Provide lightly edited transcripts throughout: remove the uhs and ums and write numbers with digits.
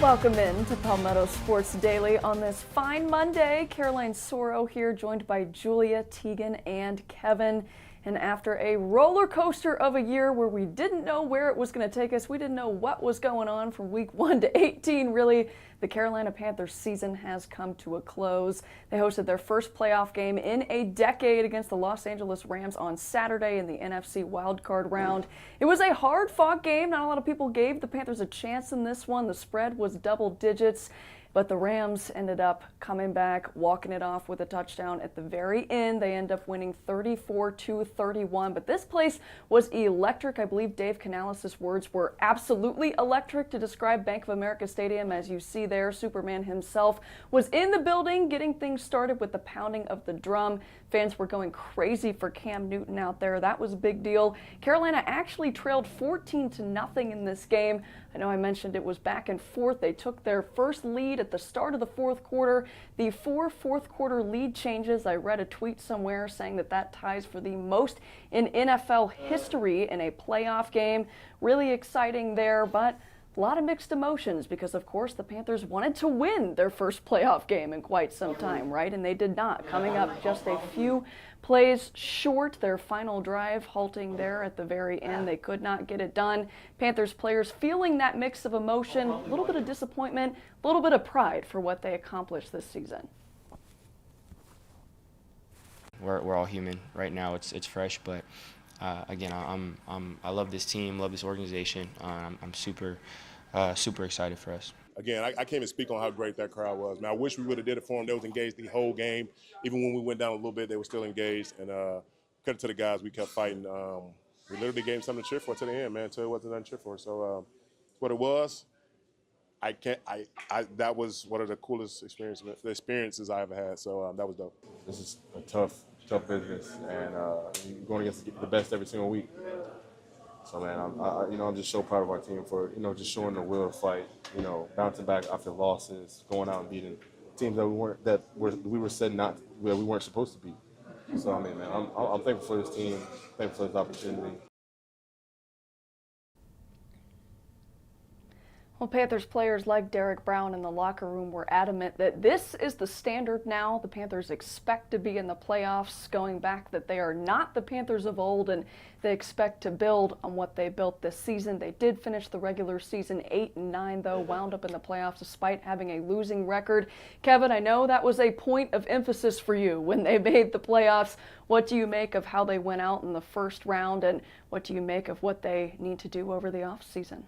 Welcome in to Palmetto Sports Daily on this fine Monday. Caroline Soro here, joined by Julia, Teagan, and Kevin. And after a roller coaster of a year where we didn't know where it was going to take us, we didn't know what was going on from week 1 to 18, really, the Carolina Panthers season has come to a close. They hosted their first playoff game in a decade against the Los Angeles Rams on Saturday in the NFC Wild Card round. It was a hard-fought game. Not a lot of people gave the Panthers a chance in this one. The spread was double digits. But the Rams ended up coming back, walking it off with a touchdown at the very end. They end up winning 34-31. But this place was electric. I believe Dave Canales' words were absolutely electric to describe Bank of America Stadium. As you see there, Superman himself was in the building getting things started with the pounding of the drum. Fans were going crazy for Cam Newton out there. That was a big deal. Carolina actually trailed 14-0 in this game. I know I mentioned it was back and forth. They took their first lead at the start of the fourth quarter. The 4 fourth quarter lead changes, I read a tweet somewhere saying that ties for the most in NFL history in a playoff game. Really exciting there, but a lot of mixed emotions because, of course, the Panthers wanted to win their first playoff game in quite some time, right? And they did not. Coming up just a few plays short, their final drive halting there at the very end. They could not get it done. Panthers players feeling that mix of emotion, a little bit of disappointment, a little bit of pride for what they accomplished this season. We're all human right now. It's fresh, but again, I love this team, love this organization. I'm super excited for us. Again, I can't even speak on how great that crowd was. Man, I wish we would have did it for them. They was engaged the whole game. Even when we went down a little bit, they were still engaged. And credit to the guys, we kept fighting. We literally gave them something to cheer for to the end, man. Until it wasn't nothing to cheer for. So what it was, that was one of the coolest experiences I ever had. So that was dope. This is a tough business, and you're going against the best every single week. So, man, I'm just so proud of our team for, just showing the will to fight, bouncing back after losses, going out and beating teams that we weren't supposed to beat. So, I mean, man, I'm thankful for this team, thankful for this opportunity. Well, Panthers players like Derek Brown in the locker room were adamant that this is the standard now. The Panthers expect to be in the playoffs, going back that they are not the Panthers of old, and they expect to build on what they built this season. They did finish the regular season 8-9, though, wound up in the playoffs despite having a losing record. Kevin, I know that was a point of emphasis for you when they made the playoffs. What do you make of how they went out in the first round, and what do you make of what they need to do over the offseason?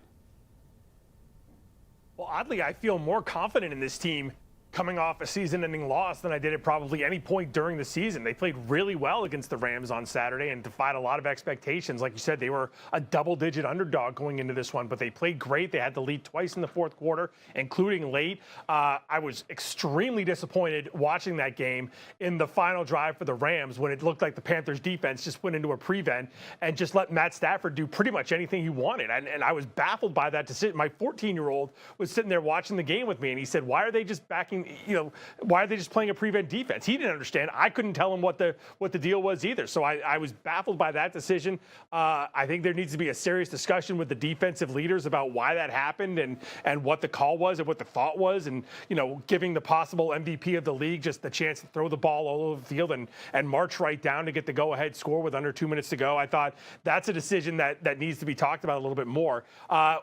Well, oddly, I feel more confident in this team coming off a season-ending loss than I did at probably any point during the season. They played really well against the Rams on Saturday and defied a lot of expectations. Like you said, they were a double-digit underdog going into this one, but they played great. They had the lead twice in the fourth quarter, including late. I was extremely disappointed watching that game in the final drive for the Rams when it looked like the Panthers defense just went into a prevent and just let Matt Stafford do pretty much anything he wanted. And I was baffled by that decision. My 14-year-old was sitting there watching the game with me, and he said, why are they just why are they just playing a prevent defense? He didn't understand. I couldn't tell him what the deal was either. So I was baffled by that decision. I think there needs to be a serious discussion with the defensive leaders about why that happened and what the call was and what the thought was, and giving the possible MVP of the league just the chance to throw the ball all over the field and march right down to get the go-ahead score with under 2 minutes to go. I thought that's a decision that needs to be talked about a little bit more.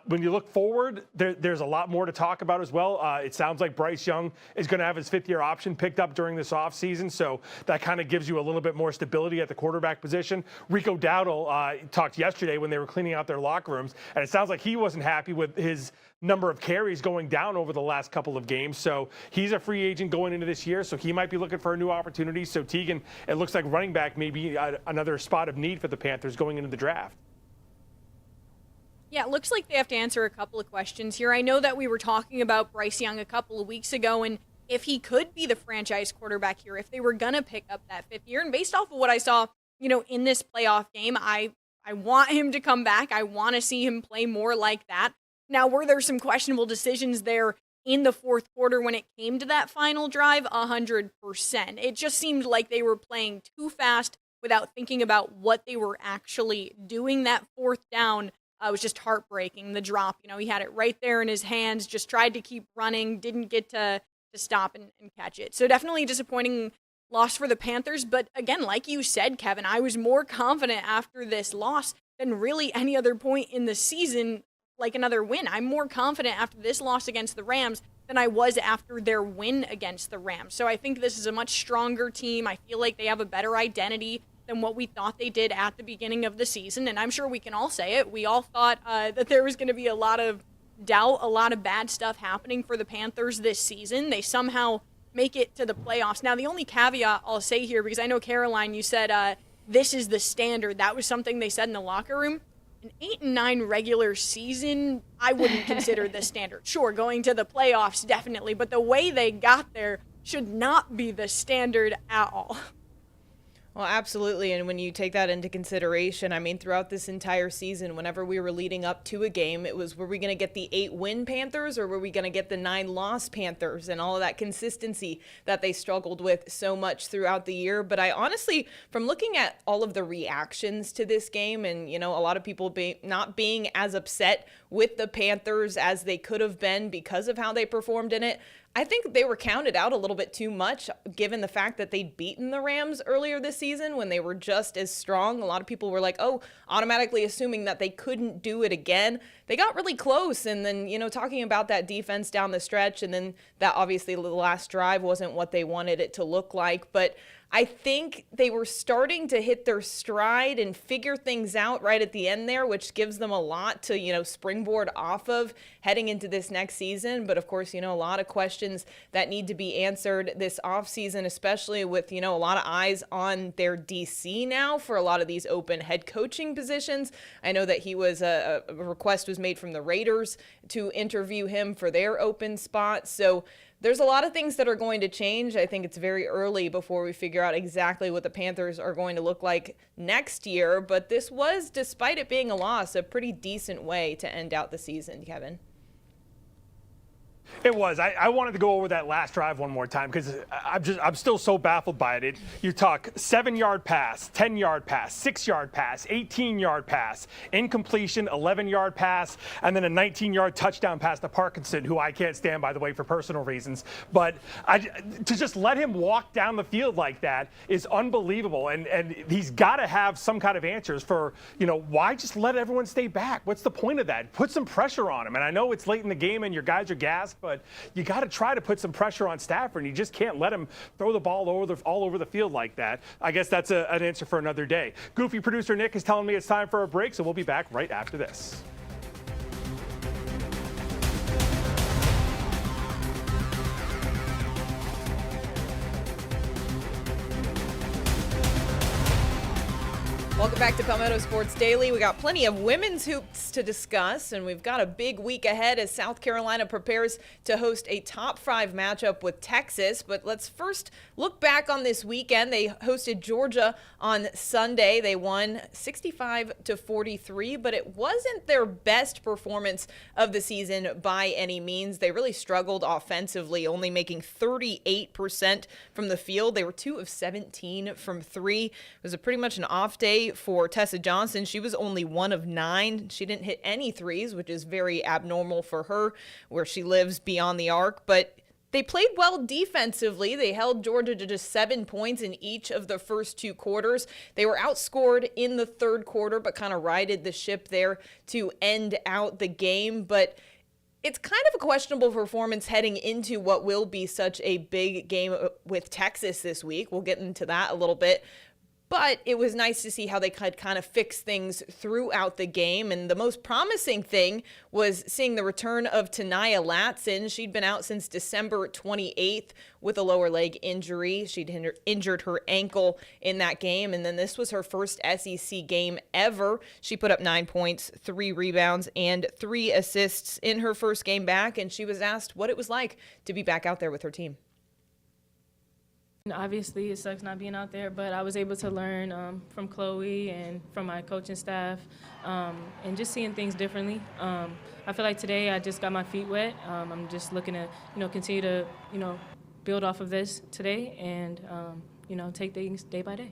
When you look forward, there's a lot more to talk about as well. It sounds like Bryce Young is going to have his fifth-year option picked up during this offseason, so that kind of gives you a little bit more stability at the quarterback position. Rico Dowdle talked yesterday when they were cleaning out their locker rooms, and it sounds like he wasn't happy with his number of carries going down over the last couple of games. So he's a free agent going into this year, so he might be looking for a new opportunity. So Teagan, it looks like running back may be another spot of need for the Panthers going into the draft. Yeah, it looks like they have to answer a couple of questions here. I know that we were talking about Bryce Young a couple of weeks ago, and if he could be the franchise quarterback here, if they were going to pick up that fifth year. And based off of what I saw, in this playoff game, I want him to come back. I want to see him play more like that. Now, were there some questionable decisions there in the fourth quarter when it came to that final drive? 100%. It just seemed like they were playing too fast without thinking about what they were actually doing. That fourth down was just heartbreaking. The drop, he had it right there in his hands, just tried to keep running, didn't get to stop and catch it. So definitely disappointing loss for the Panthers. But again, like you said, Kevin, I was more confident after this loss than really any other point in the season, like another win. I'm more confident after this loss against the Rams than I was after their win against the Rams. So I think this is a much stronger team. I feel like they have a better identity than what we thought they did at the beginning of the season. And I'm sure we can all say it. We all thought that there was going to be a lot of doubt, a lot of bad stuff happening for the Panthers this season. They somehow make it to the playoffs. Now, the only caveat I'll say here, because I know, Caroline, you said this is the standard. That was something they said in the locker room. An 8-9 regular season, I wouldn't consider the standard. Sure, going to the playoffs, definitely. But the way they got there should not be the standard at all. Well, absolutely. And when you take that into consideration, I mean, throughout this entire season, whenever we were leading up to a game, it was, were we going to get the 8-win Panthers or were we going to get the 9-loss Panthers, and all of that consistency that they struggled with so much throughout the year. But I honestly, from looking at all of the reactions to this game and, a lot of people not being as upset with the Panthers as they could have been because of how they performed in it, I think they were counted out a little bit too much, given the fact that they'd beaten the Rams earlier this season when they were just as strong. A lot of people were like, oh, automatically assuming that they couldn't do it again. They got really close. And then, talking about that defense down the stretch, and then that obviously the last drive wasn't what they wanted it to look like. But I think they were starting to hit their stride and figure things out right at the end there, which gives them a lot to, springboard off of heading into this next season. But of course, a lot of questions that need to be answered this offseason, especially with, a lot of eyes on their DC now for a lot of these open head coaching positions. I know that he was a request was made from the Raiders to interview him for their open spot. So there's a lot of things that are going to change. I think it's very early before we figure out exactly what the Panthers are going to look like next year. But this was, despite it being a loss, a pretty decent way to end out the season, Kevin. It was. I wanted to go over that last drive one more time because I'm still so baffled by it. You talk 7-yard pass, 10-yard pass, 6-yard pass, 18-yard pass, incompletion, 11-yard pass, and then a 19-yard touchdown pass to Parkinson, who I can't stand, by the way, for personal reasons. But to just let him walk down the field like that is unbelievable. And he's got to have some kind of answers for, why just let everyone stay back? What's the point of that? Put some pressure on him. And I know it's late in the game and your guys are gassed, but you got to try to put some pressure on Stafford, and you just can't let him throw the ball all over the field like that. I guess that's an answer for another day. Goofy producer Nick is telling me it's time for a break, so we'll be back right after this. Welcome back to Palmetto Sports Daily. We got plenty of women's hoops to discuss, and we've got a big week ahead as South Carolina prepares to host a top 5 matchup with Texas. But let's first look back on this weekend. They hosted Georgia on Sunday. They won 65-43, but it wasn't their best performance of the season by any means. They really struggled offensively, only making 38% from the field. They were 2 of 17 from 3. It was pretty much an off day for Tessa Johnson. She was only 1 of 9. She didn't hit any threes, which is very abnormal for her, where she lives beyond the arc. But they played well defensively. They held Georgia to just 7 points in each of the first 2 quarters. They were outscored in the third quarter, but kind of righted the ship there to end out the game. But it's kind of a questionable performance heading into what will be such a big game with Texas this week. We'll get into that a little bit. But it was nice to see how they could kind of fix things throughout the game. And the most promising thing was seeing the return of Tanaya Latson. She'd been out since December 28th with a lower leg injury. She'd injured her ankle in that game. And then this was her first SEC game ever. She put up 9 points, 3 rebounds, and 3 assists in her first game back. And she was asked what it was like to be back out there with her team. Obviously, it sucks not being out there, but I was able to learn from Chloe and from my coaching staff and just seeing things differently. I feel like today I just got my feet wet. I'm just looking to, continue to, build off of this today and, take things day by day.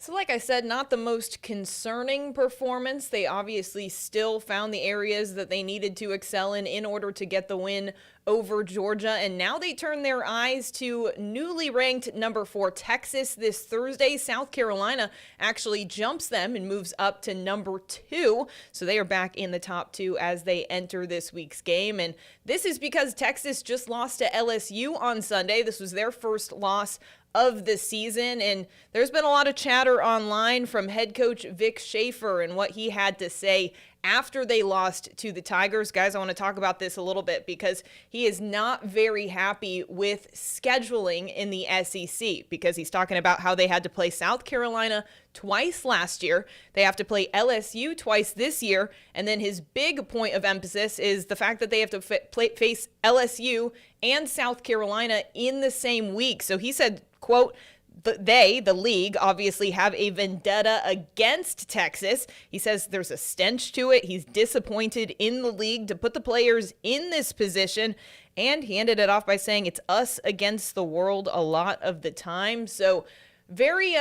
So like I said, not the most concerning performance. They obviously still found the areas that they needed to excel in order to get the win over Georgia. And now they turn their eyes to newly ranked number 4 Texas this Thursday. South Carolina actually jumps them and moves up to number 2. So they are back in the top 2 as they enter this week's game. And this is because Texas just lost to LSU on Sunday. This was their first loss of the season, and there's been a lot of chatter online from head coach Vic Schaefer and what he had to say after they lost to the Tigers. Guys, I want to talk about this a little bit because he is not very happy with scheduling in the SEC, because he's talking about how they had to play South Carolina twice last year. They have to play LSU twice this year. And then his big point of emphasis is the fact that they have to face LSU and South Carolina in the same week. So he said, quote, the league, obviously have a vendetta against Texas. He says there's a stench to it. He's disappointed in the league to put the players in this position. And he ended it off by saying it's us against the world a lot of the time. So very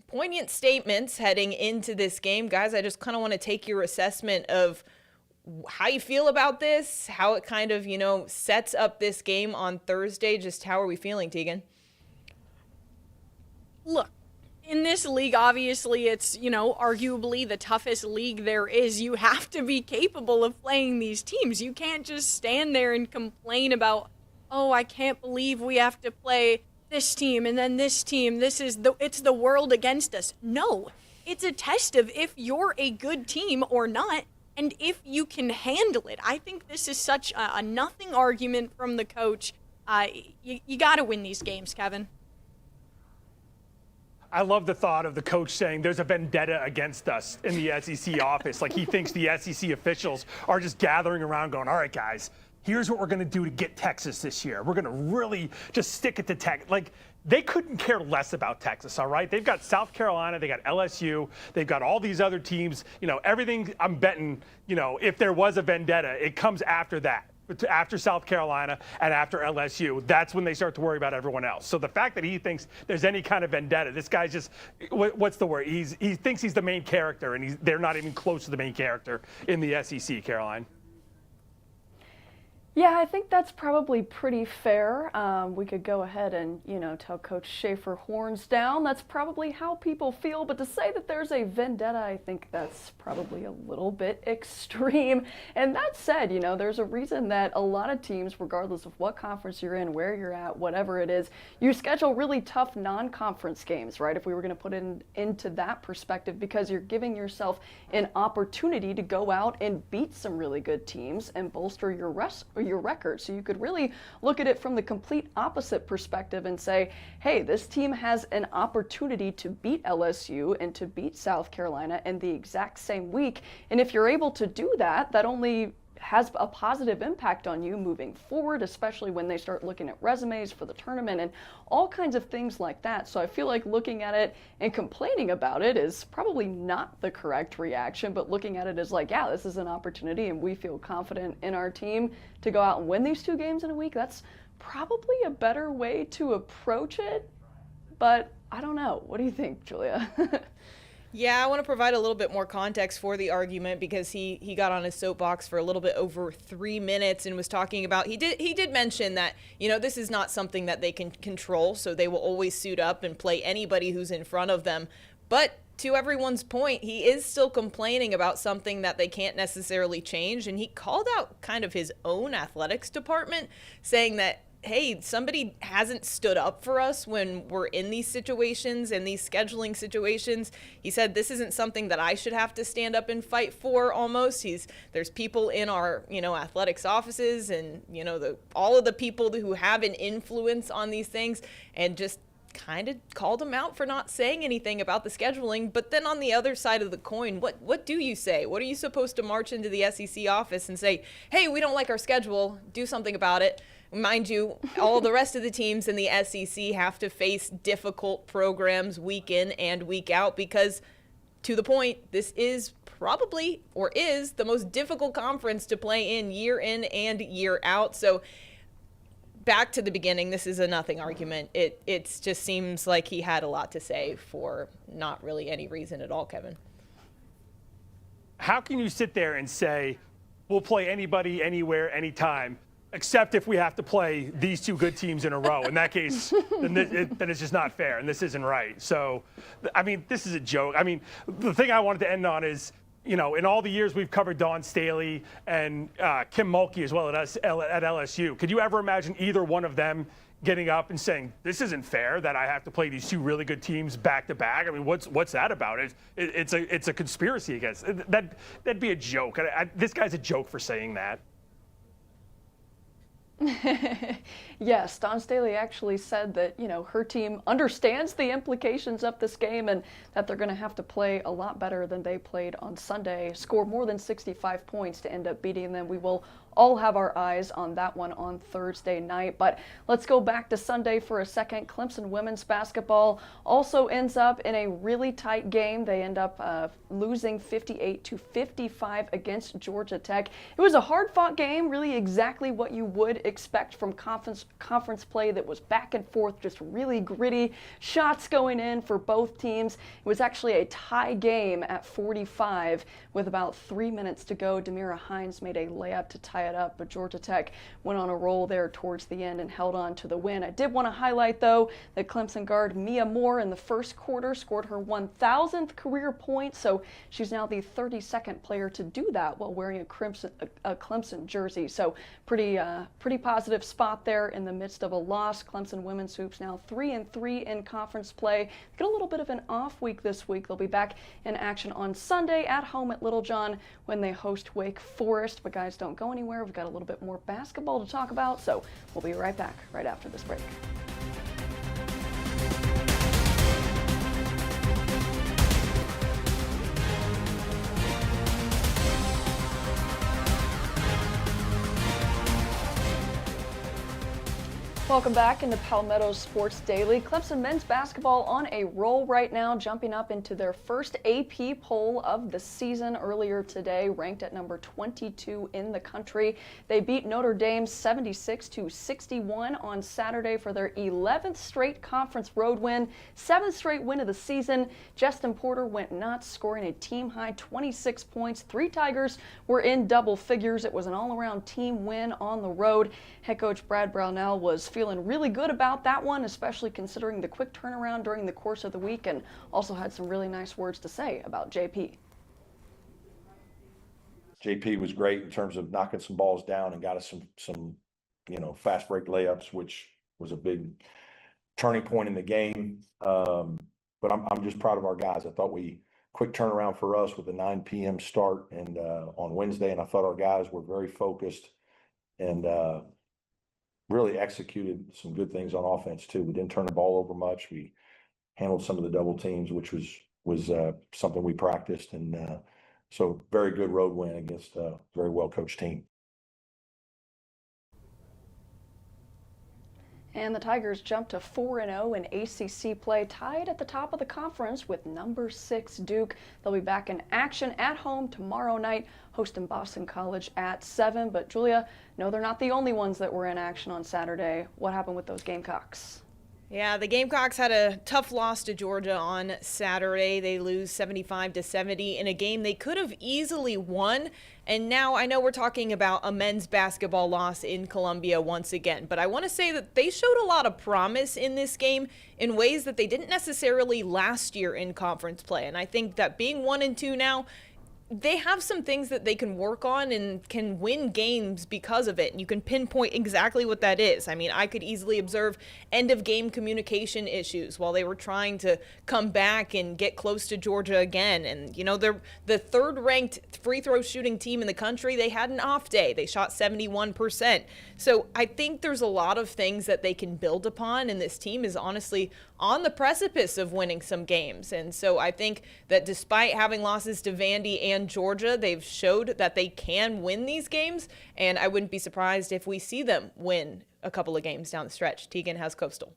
poignant statements heading into this game. Guys, I just kind of want to take your assessment of how you feel about this, how it kind of, sets up this game on Thursday. Just how are we feeling, Teagan? Look, in this league, obviously, it's, arguably the toughest league there is. You have to be capable of playing these teams. You can't just stand there and complain about, oh, I can't believe we have to play this team and then this team. It's the world against us. No, it's a test of if you're a good team or not, and if you can handle it. I think this is such a nothing argument from the coach. You got to win these games, Kevin. I love the thought of the coach saying there's a vendetta against us in the SEC office. Like he thinks the SEC officials are just gathering around going, all right, guys, here's what we're going to do to get Texas this year. We're going to really just stick it to Texas. Like, they couldn't care less about Texas, all right? They've got South Carolina, they got LSU, they've got all these other teams. Everything I'm betting, if there was a vendetta, it comes after that. After South Carolina and after LSU, that's when they start to worry about everyone else. So the fact that he thinks there's any kind of vendetta, this guy's just, what's the word? He thinks he's the main character, and they're not even close to the main character in the SEC, Caroline. Yeah, I think that's probably pretty fair. We could go ahead and, tell Coach Schaefer horns down. That's probably how people feel. But to say that there's a vendetta, I think that's probably a little bit extreme. And that said, there's a reason that a lot of teams, regardless of what conference you're in, where you're at, whatever it is, you schedule really tough non-conference games, right? If we were going to put it into that perspective, because you're giving yourself an opportunity to go out and beat some really good teams and bolster your record. So you could really look at it from the complete opposite perspective and say, hey, this team has an opportunity to beat LSU and to beat South Carolina in the exact same week. And if you're able to do that, that only has a positive impact on you moving forward, especially when they start looking at resumes for the tournament and all kinds of things like that. So I feel like looking at it and complaining about it is probably not the correct reaction, but looking at it as like, yeah, this is an opportunity and we feel confident in our team to go out and win these 2 games in a week. That's probably a better way to approach it, but I don't know. What do you think, Julia? Yeah, I want to provide a little bit more context for the argument, because he got on his soapbox for a little bit over 3 minutes and was talking about, he did mention that, this is not something that they can control, so they will always suit up and play anybody who's in front of them. But to everyone's point, he is still complaining about something that they can't necessarily change, and he called out kind of his own athletics department, saying that, hey, somebody hasn't stood up for us when we're in these situations and these scheduling situations. He said, this isn't something that I should have to stand up and fight for almost. There's people in our, athletics offices and, all of the people who have an influence on these things, and just kind of called him out for not saying anything about the scheduling. But then on the other side of the coin, what do you say? What are you supposed to march into the SEC office and say, hey, we don't like our schedule, do something about it? Mind you, all the rest of the teams in the SEC have to face difficult programs week in and week out, because, to the point, this is probably, or is, the most difficult conference to play in and year out. So back to the beginning, this is a nothing argument. It just seems like he had a lot to say for not really any reason at all, Kevin. How can you sit there and say, we'll play anybody, anywhere, anytime, except if we have to play these two good teams in a row? In that case, then it's just not fair, and this isn't right. So, I mean, this is a joke. I mean, the thing I wanted to end on is, you know, in all the years we've covered Dawn Staley and Kim Mulkey as well at LSU, could you ever imagine either one of them getting up and saying, this isn't fair that I have to play these two really good teams back to back? I mean, what's that about? It's a conspiracy against that'd be a joke. This guy's a joke for saying that. Yes, Dawn Staley actually said that, you know, her team understands the implications of this game and that they're going to have to play a lot better than they played on Sunday, score more than 65 points to end up beating them. We will all have our eyes on that one on Thursday night. But let's go back to Sunday for a second. Clemson women's basketball also ends up in a really tight game. They end up losing 58-55 against Georgia Tech. It was a hard-fought game, really exactly what you would expect from conference play that was back and forth, just really gritty shots going in for both teams. It was actually a tie game at 45 with about 3 minutes to go. Demira Hines made a layup to tie it up, but Georgia Tech went on a roll there towards the end and held on to the win. I did want to highlight, though, that Clemson guard Mia Moore in the first quarter scored her 1,000th career point, so she's now the 32nd player to do that while wearing a Clemson jersey. So pretty positive spot there in the midst of a loss. Clemson women's hoops now 3-3 in conference play. Get a little bit of an off week this week. They'll be back in action on Sunday at home at Littlejohn when they host Wake Forest. But guys, don't go anywhere. We've got a little bit more basketball to talk about, so we'll be right back right after this break. Welcome back into Palmetto Sports Daily. Clemson men's basketball on a roll right now, jumping up into their first AP poll of the season earlier today, ranked at number 22 in the country. They beat Notre Dame 76-61 on Saturday for their 11th straight conference road win, 7th straight win of the season. Justin Porter went nuts, scoring a team-high 26 points. 3 Tigers were in double figures. It was an all-around team win on the road. Head coach Brad Brownell was feeling really good about that one, especially considering the quick turnaround during the course of the week, and also had some really nice words to say about JP. JP was great in terms of knocking some balls down and got us some fast break layups, which was a big turning point in the game. But I'm just proud of our guys. I thought quick turnaround for us with a 9 p.m. start and on Wednesday, and I thought our guys were very focused and really executed some good things on offense too. We didn't turn the ball over much. We handled some of the double teams, which was something we practiced, and so very good road win against a very well coached team. And the Tigers jumped to 4-0 in ACC play, tied at the top of the conference with number 6 Duke. They'll be back in action at home tomorrow night, hosting Boston College at 7. But Julia, no, they're not the only ones that were in action on Saturday. What happened with those Gamecocks? Yeah, the Gamecocks had a tough loss to Georgia on Saturday. They lose 75-70 in a game they could have easily won. And now I know we're talking about a men's basketball loss in Columbia once again, but I want to say that they showed a lot of promise in this game in ways that they didn't necessarily last year in conference play. And I think that being 1-2 now, they have some things that they can work on and can win games because of it. And you can pinpoint exactly what that is. I mean, I could easily observe end of game communication issues while they were trying to come back and get close to Georgia again. And, you know, they're the 3rd ranked free throw shooting team in the country. They had an off day. They shot 71%. So I think there's a lot of things that they can build upon. And this team is honestly on the precipice of winning some games. And so I think that despite having losses to Vandy and Georgia, they've showed that they can win these games, and I wouldn't be surprised if we see them win a couple of games down the stretch. Teagan has Coastal.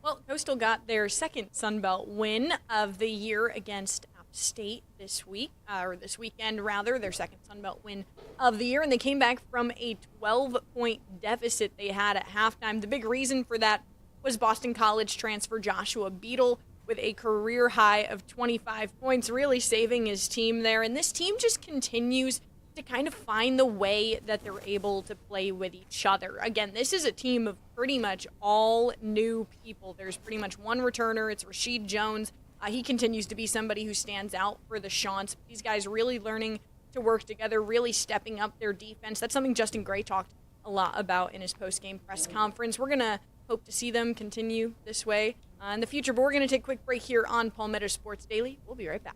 Well, Coastal got their second Sun Belt win of the year against App State this week, or this weekend rather, their second Sun Belt win of the year, and they came back from a 12-point deficit they had at halftime. The big reason for that was Boston College transfer Joshua Beadle with a career high of 25 points, really saving his team there. And this team just continues to kind of find the way that they're able to play with each other. Again, this is a team of pretty much all new people. There's pretty much one returner. It's Rashid Jones. He continues to be somebody who stands out for the Chants. These guys really learning to work together, really stepping up their defense. That's something Justin Gray talked a lot about in his post-game press conference. We're going to hope to see them continue this way in the future, but we're going to take a quick break here on Palmetto Sports Daily. We'll be right back.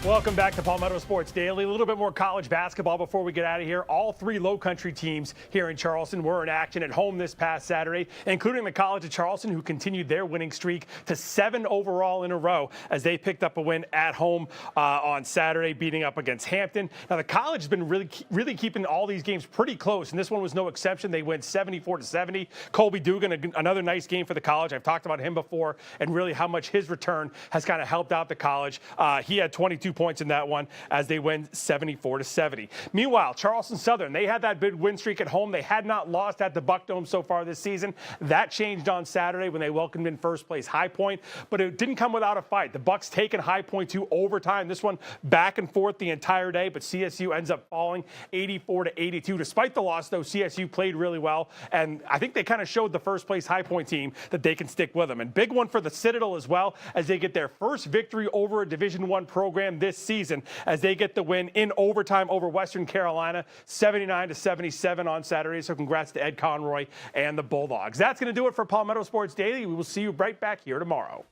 Welcome back to Palmetto Sports Daily. A little bit more college basketball before we get out of here. All three low country teams here in Charleston were in action at home this past Saturday, including the College of Charleston, who continued their winning streak to 7 overall in a row as they picked up a win at home on Saturday, beating up against Hampton. Now, the College has been really keeping all these games pretty close, and this one was no exception. They went 74-70. Colby Dugan, another nice game for the College. I've talked about him before and really how much his return has kind of helped out the College. He had 22 points in that one as they win 74-70. Meanwhile, Charleston Southern, they had that big win streak at home. They had not lost at the Buck Dome so far this season. That changed on Saturday when they welcomed in first place High Point, but it didn't come without a fight. The Bucks taking High Point to overtime. This one back and forth the entire day, but CSU ends up falling 84-82. Despite the loss, though, CSU played really well, and I think they kind of showed the first place High Point team that they can stick with them. And big one for the Citadel as well, as they get their first victory over a Division I program this season, as they get the win in overtime over Western Carolina, 79-77 on Saturday. So congrats to Ed Conroy and the Bulldogs. That's going to do it for Palmetto Sports Daily. We will see you right back here tomorrow.